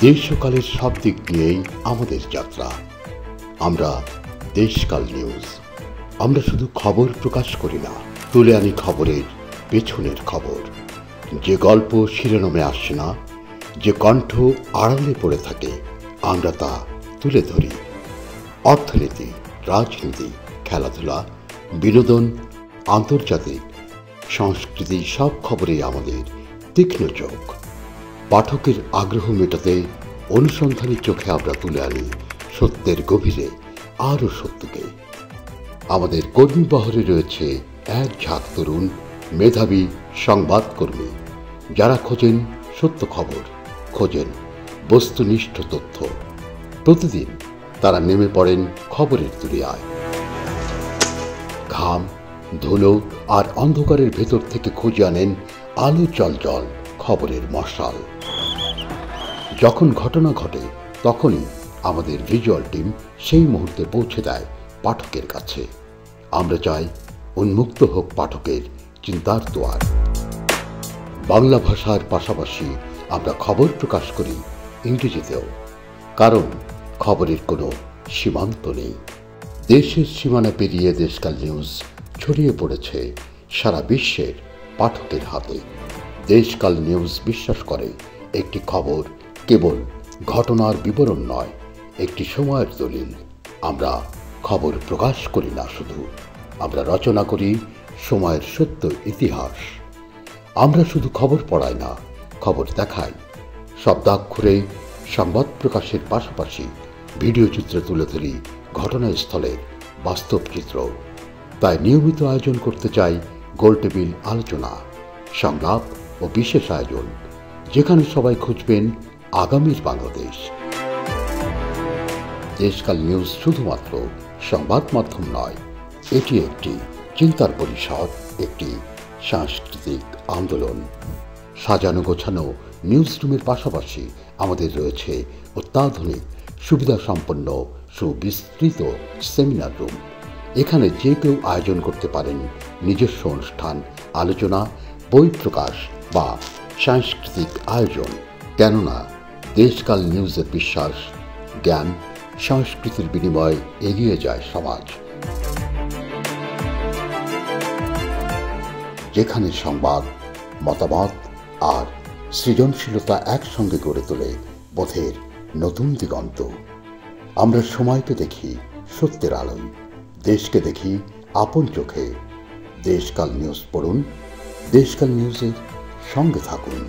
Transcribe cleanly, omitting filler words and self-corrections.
দেশকালের সব দিক নিয়েই আমাদের যাত্রা। আমরা দেশকাল নিউজ। আমরা শুধু খবর প্রকাশ করি না, তুলে আনি খবরের পেছনের খবর। যে গল্প শিরোনামে আসে না, যে কণ্ঠ আড়ালে পড়ে থাকে, আমরা তা তুলে ধরি। অর্থনীতি, রাজনীতি, খেলাধুলা, বিনোদন, আন্তর্জাতিক, সংস্কৃতি সব খবরেই আমাদের তীক্ষ্ণ চোখ। পাঠকের আগ্রহ মেটাতে অনুসন্ধানী চোখে আমরা তুলে আনি সত্যের গভীরে আরও সত্যকে। আমাদের কর্মীবহরে রয়েছে এক ঝাঁক তরুণ মেধাবী সংবাদকর্মী, যারা খোঁজেন সত্য খবর, খোঁজেন বস্তুনিষ্ঠ তথ্য। প্রতিদিন তারা নেমে পড়েন খবরের দুনিয়ায়। ঘাম, ধুলো আর অন্ধকারের ভেতর থেকে খুঁজে আনেন আলো জল খবরের মশাল। যখন ঘটনা ঘটে, তখনই আমাদের ভিজুয়াল টিম সেই মুহূর্তে পৌঁছে দেয় পাঠকের কাছে। আমরা চাই উন্মুক্ত হোক পাঠকের চিন্তার দুয়ার। বাংলা ভাষার পাশাপাশি আমরা খবর প্রকাশ করি ইংরেজিতেও, কারণ খবরের কোনো সীমান্ত নেই। দেশের সীমানা পেরিয়ে দেশকাল নিউজ ছড়িয়ে পড়েছে সারা বিশ্বের পাঠকের হাতে। দেশকাল নিউজ বিশ্বাস করে একটি খবর কেবল ঘটনার বিবরণ নয়, একটি সময়ের দলিল। আমরা খবর প্রকাশ করি না শুধু, আমরা রচনা করি সময়ের সত্য ইতিহাস। আমরা শুধু খবর পড়াই না, খবর দেখাই। শব্দাক্ষরে সংবাদ প্রকাশের পাশাপাশি ভিডিও চিত্র তুলে ধরি ঘটনাস্থলের বাস্তব চিত্র। তাই নিয়মিত আয়োজন করতে চাই গোলটেবিল আলোচনা, সংলাপ ও বিশেষ আয়োজন, যেখানে সবাই খুঁজবেন আগামীর বাংলাদেশ। দেশকাল নিউজ শুধুমাত্র সংবাদ মাধ্যম নয়, এটি একটি চিন্তার পরিসর, একটি সাংস্কৃতিক আন্দোলন। সাজানো গোছানো নিউজ রুমের পাশাপাশি আমাদের রয়েছে অত্যাধুনিক সুবিধাসম্পন্ন সুবিস্তৃত সেমিনার রুম। এখানে যে কেউ আয়োজন করতে পারেন নিজস্ব অনুষ্ঠান, আলোচনা, বই প্রকাশ বা সাংস্কৃতিক আয়োজন। কেননা দেশকাল নিউজের বিশ্বাস, জ্ঞান, সংস্কৃতির বিনিময়ে এগিয়ে যায় সমাজ। যেখানে সংবাদ, মতামত আর সৃজনশীলতা একসঙ্গে গড়ে তোলে বোধের নতুন দিগন্ত। আমরা সময়কে দেখি সত্যের আলোয়, দেশকে দেখি আপন চোখে। দেশকাল নিউজ পড়ুন, দেশকাল নিউজের সঙ্গে থাকুন।